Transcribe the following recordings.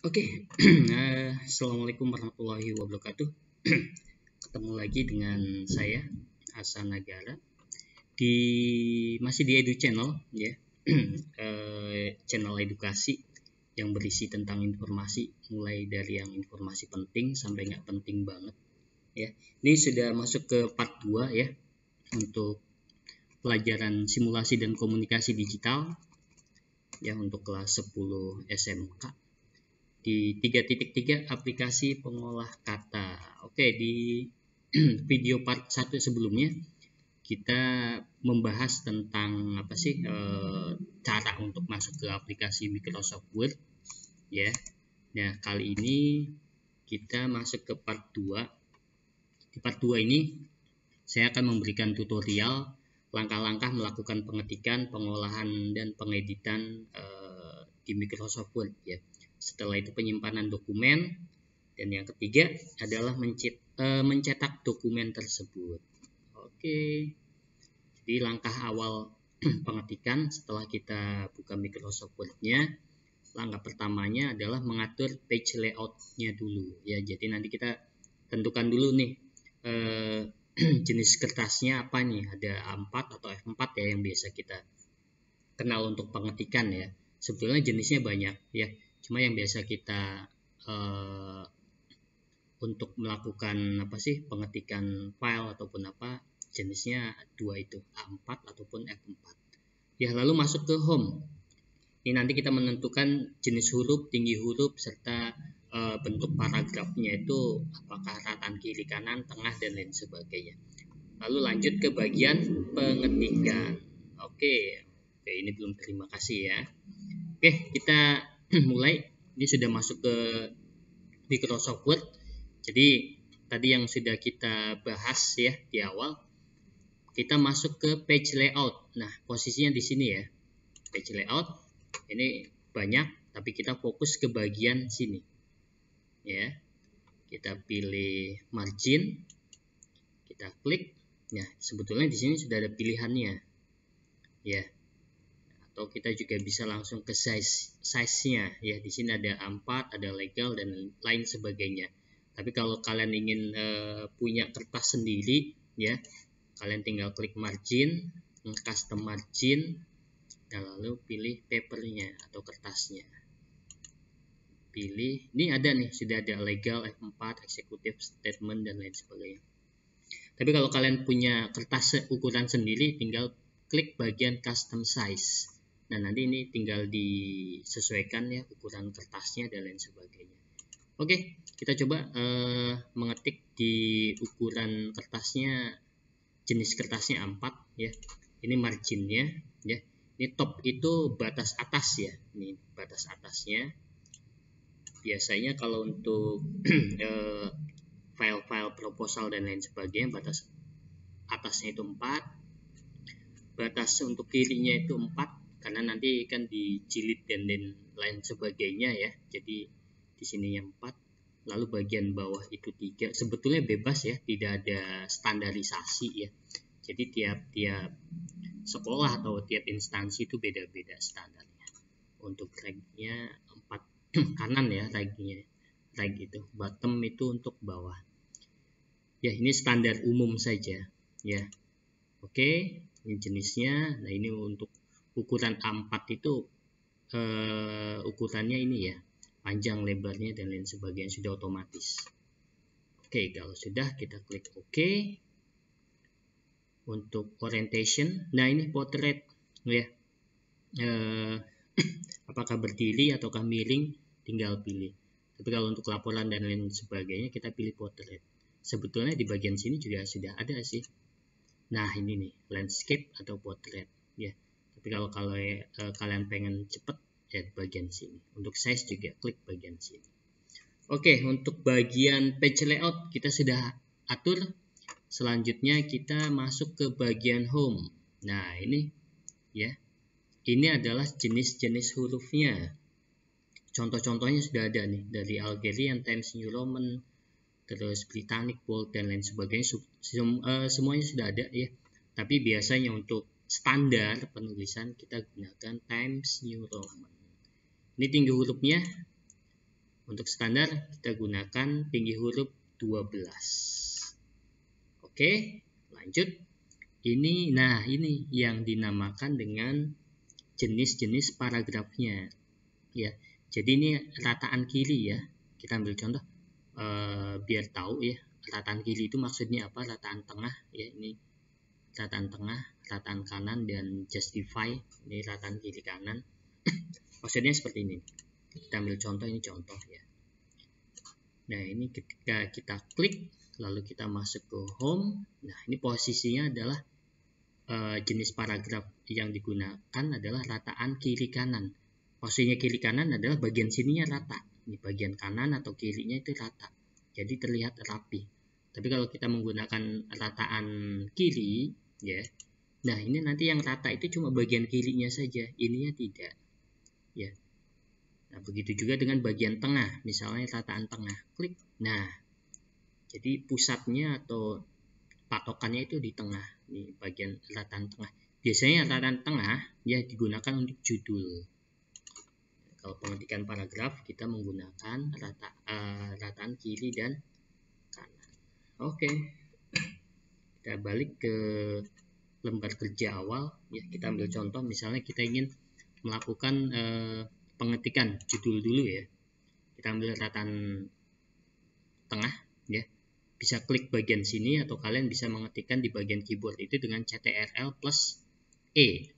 Oke, Assalamualaikum warahmatullahi wabarakatuh. Ketemu lagi dengan saya Hasan Nagara di masih di Edu Channel ya, channel edukasi yang berisi tentang informasi mulai dari yang informasi penting sampai nggak penting banget ya. Ini sudah masuk ke part 2 ya untuk pelajaran simulasi dan komunikasi digital ya untuk kelas 10 SMK. Di 3.3 aplikasi pengolah kata. Oke, di video part 1 sebelumnya kita membahas tentang apa sih cara untuk masuk ke aplikasi Microsoft Word ya. Nah, kali ini kita masuk ke part 2. Di part 2 ini saya akan memberikan tutorial langkah-langkah melakukan pengetikan, pengolahan dan pengeditan di Microsoft Word ya. Setelah itu penyimpanan dokumen, dan yang ketiga adalah mencetak dokumen tersebut. Oke, jadi langkah awal pengetikan setelah kita buka Microsoft Word-nya, langkah pertamanya adalah mengatur page layout-nya dulu ya. Jadi nanti kita tentukan dulu nih jenis kertasnya apa nih, ada A4 atau F4 ya yang biasa kita kenal untuk pengetikan ya. Sebetulnya jenisnya banyak ya. Cuma yang biasa kita untuk melakukan apa sih pengetikan file ataupun apa jenisnya dua itu, A4 ataupun F4 ya. Lalu masuk ke home. Ini nanti kita menentukan jenis huruf, tinggi huruf, serta bentuk paragrafnya itu apakah ratan kiri kanan, tengah, dan lain sebagainya. Lalu lanjut ke bagian pengetikan. Oke, ini belum terima kasih ya. Oke, kita mulai. Ini sudah masuk ke Microsoft Word. Jadi tadi yang sudah kita bahas ya di awal, kita masuk ke page layout. Nah, posisinya di sini ya. Page layout ini banyak, tapi kita fokus ke bagian sini. Ya. Kita pilih margin. Kita klik. Nah, sebetulnya di sini sudah ada pilihannya. Ya. Atau kita juga bisa langsung ke size-nya ya. Di sini ada A4, ada legal dan lain sebagainya. Tapi kalau kalian ingin punya kertas sendiri ya, kalian tinggal klik margin, custom margin, dan lalu pilih papernya atau kertasnya. Pilih, ini ada nih, sudah ada legal, F4, executive statement dan lain sebagainya. Tapi kalau kalian punya kertas ukuran sendiri, tinggal klik bagian custom size. Nah, nanti ini tinggal disesuaikan ya ukuran kertasnya dan lain sebagainya. Oke, kita coba mengetik di ukuran kertasnya, jenis kertasnya A4 ya. Ini marginnya ya. Ini top itu batas atas ya. Ini batas atasnya. Biasanya kalau untuk file-file proposal dan lain sebagainya, batas atasnya itu 4. Batas untuk kirinya itu 4. Karena nanti kan dijilid dan lain sebagainya ya. Jadi di sini yang 4. Lalu bagian bawah itu 3. Sebetulnya bebas ya, tidak ada standarisasi ya. Jadi tiap sekolah atau tiap instansi itu beda-beda standarnya. Untuk rag-nya 4 kanan ya rag-nya. Rag itu, bottom itu untuk bawah. Ya, ini standar umum saja ya. Oke, ini jenisnya. Nah, ini untuk ukuran A4 itu ukurannya ini ya, panjang lebarnya dan lain sebagainya sudah otomatis. Oke, kalau sudah kita klik OK. Untuk orientation, nah ini portrait ya, apakah berdiri ataukah miring tinggal pilih. Tapi kalau untuk laporan dan lain sebagainya kita pilih portrait. Sebetulnya di bagian sini juga sudah ada sih. Nah, ini nih landscape atau portrait ya. Tapi kalau kalian pengen cepet ya di bagian sini. Untuk size juga klik bagian sini. Oke, untuk bagian page layout kita sudah atur. Selanjutnya kita masuk ke bagian home. Nah, ini ya. Ini adalah jenis-jenis hurufnya. Contoh-contohnya sudah ada nih dari Algerian, Times New Roman, terus Britannic Bold dan lain sebagainya. Semuanya sudah ada ya. Tapi biasanya untuk standar penulisan kita gunakan Times New Roman. Ini tinggi hurufnya Untuk standar kita gunakan tinggi huruf 12. Oke, lanjut. Ini yang dinamakan dengan jenis-jenis paragrafnya. Ya, jadi ini rataan kiri ya. Kita ambil contoh biar tahu ya. Rataan kiri itu maksudnya apa? Rataan tengah ya. Ini rataan tengah, rataan kanan, dan justify. Ini rataan kiri kanan. Maksudnya seperti ini. Kita ambil contoh, ini contoh ya. Nah, ini ketika kita klik lalu kita masuk ke home. Nah, ini posisinya adalah jenis paragraf yang digunakan adalah rataan kiri kanan. Posisinya kiri kanan adalah bagian sininya rata. Ini bagian kanan atau kirinya itu rata. Jadi terlihat rapi. Tapi kalau kita menggunakan rataan kiri ya. Nah, ini nanti yang rata itu cuma bagian kirinya saja, ininya tidak. Ya. Nah, begitu juga dengan bagian tengah, misalnya rataan tengah. Klik. Nah, jadi pusatnya atau patokannya itu di tengah, di bagian rataan tengah. Biasanya rataan tengah ya digunakan untuk judul. Kalau pengetikan paragraf kita menggunakan rataan kiri dan kanan. Oke. Kita balik ke lembar kerja awal ya. Kita ambil contoh, misalnya kita ingin melakukan pengetikan judul dulu ya. Kita ambil rataan tengah ya. Bisa klik bagian sini atau kalian bisa mengetikkan di bagian keyboard itu dengan CTRL plus E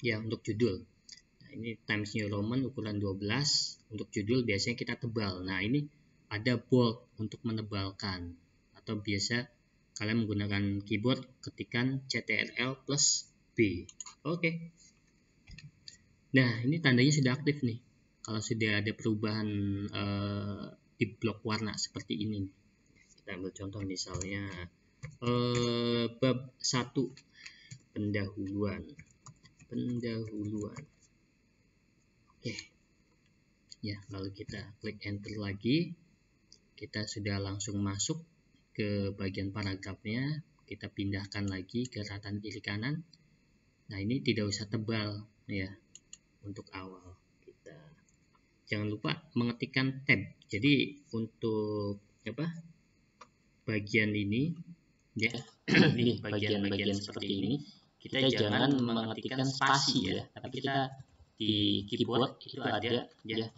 ya untuk judul. Nah, ini Times New Roman ukuran 12 untuk judul biasanya kita tebal. Nah, ini ada bold untuk menebalkan, atau biasa kalian menggunakan keyboard ketikkan CTRL plus B. Oke. Nah, ini tandanya sudah aktif nih. Kalau sudah ada perubahan di blok warna seperti ini. Kita ambil contoh misalnya bab 1 pendahuluan. Oke. Ya, lalu kita klik enter lagi. Kita sudah langsung masuk ke bagian paragrafnya. Kita pindahkan lagi ke rataan kiri kanan. Nah, ini tidak usah tebal ya untuk awal. Kita jangan lupa mengetikkan tab. Jadi untuk bagian ini ya, ini bagian-bagian seperti ini kita jangan mengetikkan spasi ya, tapi kita di keyboard itu ada ya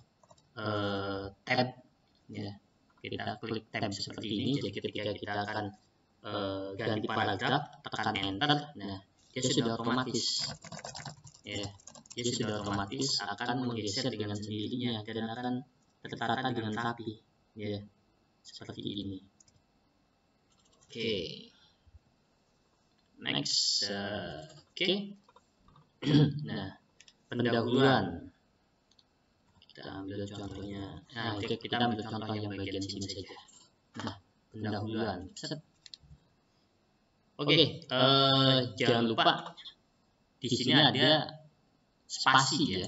tab ya. Kita klik tab seperti ini. Jadi ketika kita akan ganti paragraf, tekan enter. Nah, dia sudah otomatis ya. Dia sudah otomatis akan menggeser dengan sendirinya dan akan tertata dengan rapi ya, seperti ini. Oke. Next. Oke. Nah, pendahuluan. Kita ambil contohnya. Nah, kita ambil contoh yang bagian sini saja. Nah, pendahuluan. Oke. Jangan lupa di sini ada spasi ya.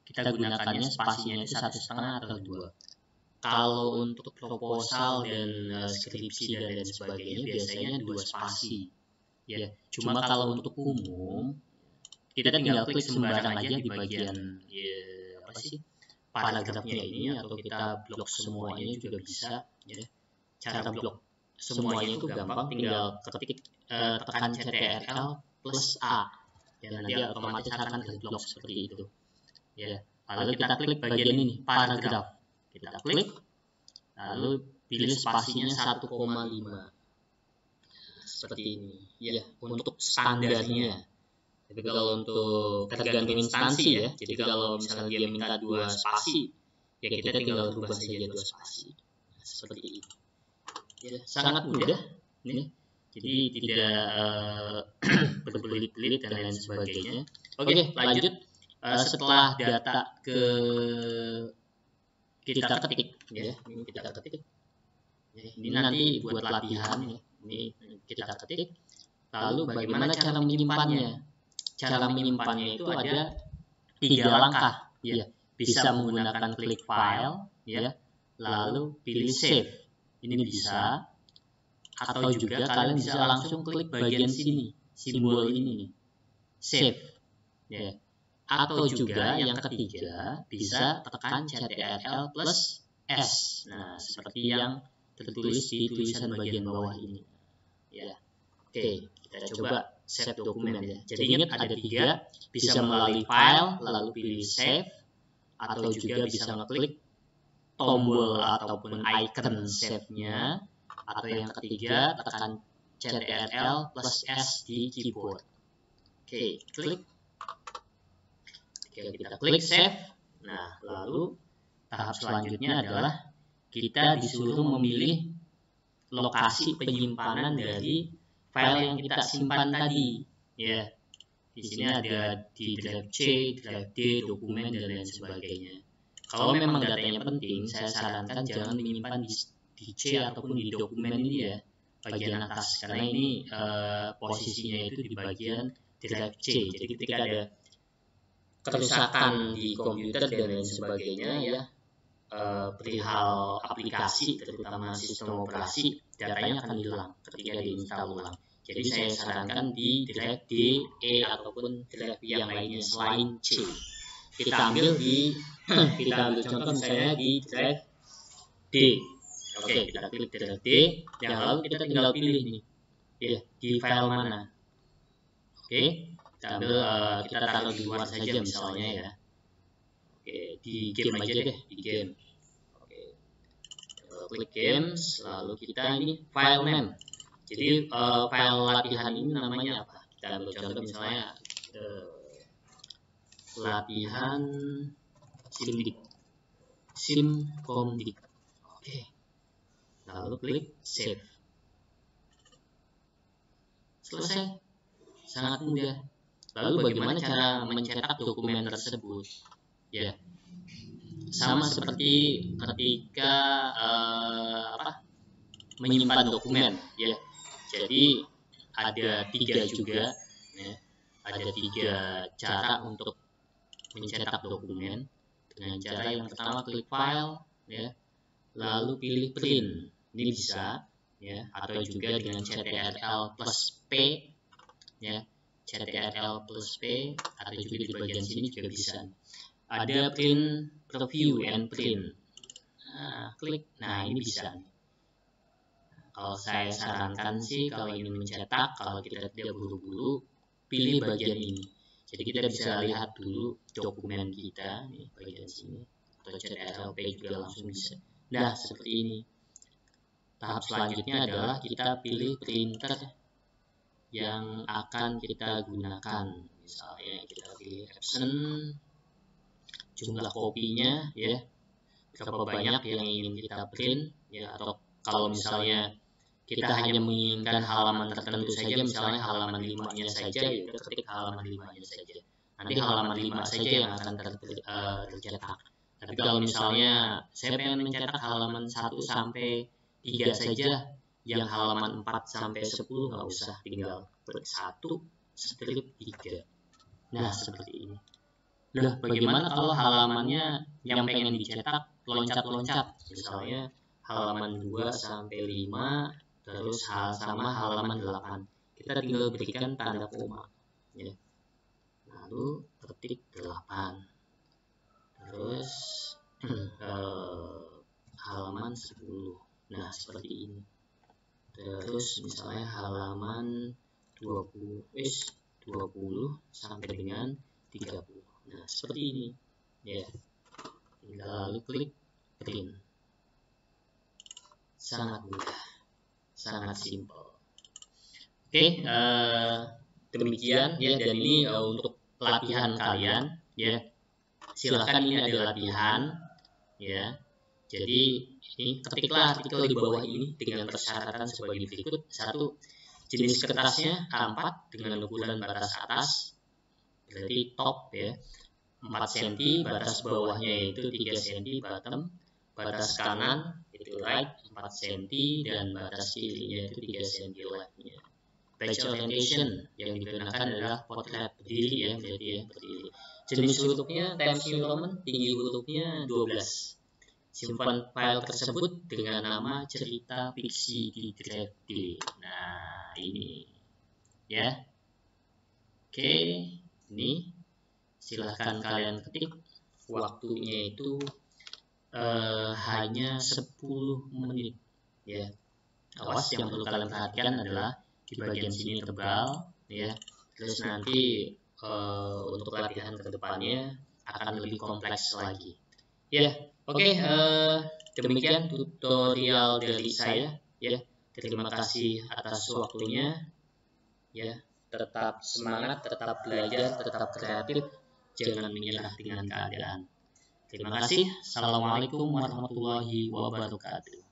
Kita gunakannya spasinya itu 1,5 atau 2. Kalau untuk proposal dan skripsi dan sebagainya biasanya 2 spasi. Ya, cuma kalau untuk umum kita tinggal klik sembarang aja di bagian paragrafnya ini, atau kita blok semuanya juga bisa ya. Cara blok semuanya itu gampang, tinggal ketik tekan CTRL plus A. Dan nanti otomatis akan terblok seperti itu. Ya, lalu kita klik bagian ini, paragraf. Kita klik, lalu pilih spasinya 1,5. Seperti ini. Ya, untuk standarnya. Tapi kalau untuk tergantung instansi ya. Jadi kalau misalnya dia minta 2 spasi, ya kita tinggal rubah saja 2 spasi. Seperti itu. Ya, sangat mudah. Nih. Jadi tidak berbelit-belit dan lain sebagainya. Oke, lanjut. Setelah data kita ketik ya, ini kita ketik. Ini nanti buat latihan ya. Ini kita ketik. Lalu bagaimana cara menyimpannya? Cara menyimpannya itu ada 3 langkah ya. Bisa menggunakan klik file ya, lalu pilih save. Ini bisa, atau juga kalian bisa langsung klik bagian sini, simbol ini nih, save ya. Atau juga yang ketiga bisa tekan CTRL plus S. Nah, seperti yang tertulis di tulisan bagian bawah ini. Ya. Oke, kita coba save dokumen ya. Jadi ingat ada 3, bisa melalui file lalu pilih save, atau juga bisa ngeklik tombol ataupun icon save-nya, atau yang ketiga tekan Ctrl plus S di keyboard. Oke, klik. Oke, kita klik save. Nah, lalu tahap selanjutnya adalah kita disuruh memilih lokasi penyimpanan dari file yang kita simpan tadi. Ya, di sini ada di drive C, drive D, dokumen dan lain sebagainya. Kalau memang datanya penting, saya sarankan jangan menyimpan di C ataupun di dokumen ini ya, bagian atas, karena ini posisinya itu di bagian drive C. Jadi ketika ada kerusakan di komputer dan lain sebagainya ya, perihal aplikasi terutama sistem operasi, datanya akan hilang ketika diinstal ulang. Jadi saya sarankan di drive D, E ataupun drive yang lainnya selain C. Kita ambil contoh misalnya di drive D. Oke, kita klik drive D, yang lalu kita tinggal pilih nih, ya, di file mana. Oke, kita ambil, kita taruh di luar saja misalnya ya. Oke, di game aja deh, di game. Oke, klik games, lalu kita ini file name. Jadi file latihan ini namanya apa? Kita ambil contoh misalnya latihan simkomdik. Oke, lalu klik save. Selesai, sangat mudah. Lalu bagaimana cara mencetak dokumen tersebut? Ya, sama seperti ketika menyimpan dokumen ya. Jadi ada 3 juga ya. Ada 3 cara untuk mencetak dokumen. Dengan cara yang pertama klik file ya, lalu pilih print. Ini bisa ya, atau juga dengan Ctrl plus P ya, Ctrl plus P, atau juga di bagian sini juga bisa. Ada print preview and print. Nah, klik. Nah, ini bisa. Kalau saya sarankan sih, kalau ingin mencetak, kalau kita tidak buru-buru, pilih bagian ini. Jadi kita bisa lihat dulu dokumen kita, nih bagian sini, atau Ctrl P juga langsung bisa. Nah, seperti ini. Tahap selanjutnya adalah kita pilih printer yang akan kita gunakan. Misalnya kita pilih Epson, jumlah kopinya ya, berapa banyak yang ingin kita print ya, atau kalau misalnya kita hanya menginginkan halaman tertentu saja, misalnya halaman 5-nya saja, ya kita ketik halaman 5-nya saja. Nanti halaman 5 saja yang akan tercetak. Tapi kalau misalnya saya pengen mencetak halaman 1 sampai 3 saja, yang halaman 4 sampai 10 nggak usah, tinggal klik 1 strip 3. Nah, seperti ini. Loh, bagaimana kalau halamannya yang pengen dicetak loncat-loncat? Misalnya halaman 2 sampai 5 terus sama halaman 8. Kita tinggal berikan tanda koma ya. Lalu ketik 8. Terus halaman 10. Nah, seperti ini. Terus misalnya halaman 20 sampai dengan 30. Nah, seperti ini ya. Lalu klik print. Sangat mudah, sangat simpel. Oke, demikian ya, dan ini untuk latihan kalian ya. Silahkan, ini ada latihan ya. Jadi ini ketiklah artikel di bawah ini dengan persyaratan sebagai berikut. 1, jenis kertasnya A4 dengan ukuran batas atas, berarti top ya, 4 cm, batas bawahnya yaitu 3 cm bottom, batas kanan itu right 4 cm, dan batas kirinya itu 3 cm leftnya. Page orientation yang digunakan adalah portrait, berdiri ya, berarti ya berdiri. Jenis hurufnya Times New Roman, tinggi hurufnya 12. Simpan file tersebut dengan nama cerita fiksi di drive D. Nah, ini ya. Oke, ini silahkan kalian ketik. Waktunya itu hanya 10 menit ya. Awas, yang perlu kalian perhatikan adalah di bagian sini tebal ya. Terus nanti untuk latihan kedepannya akan lebih kompleks lagi ya. Oke, demikian tutorial dari saya ya. Terima kasih atas waktunya ya. Tetap semangat, tetap belajar, tetap kreatif, jangan menyerah dengan keadaan. Terima kasih. Assalamualaikum warahmatullahi wabarakatuh.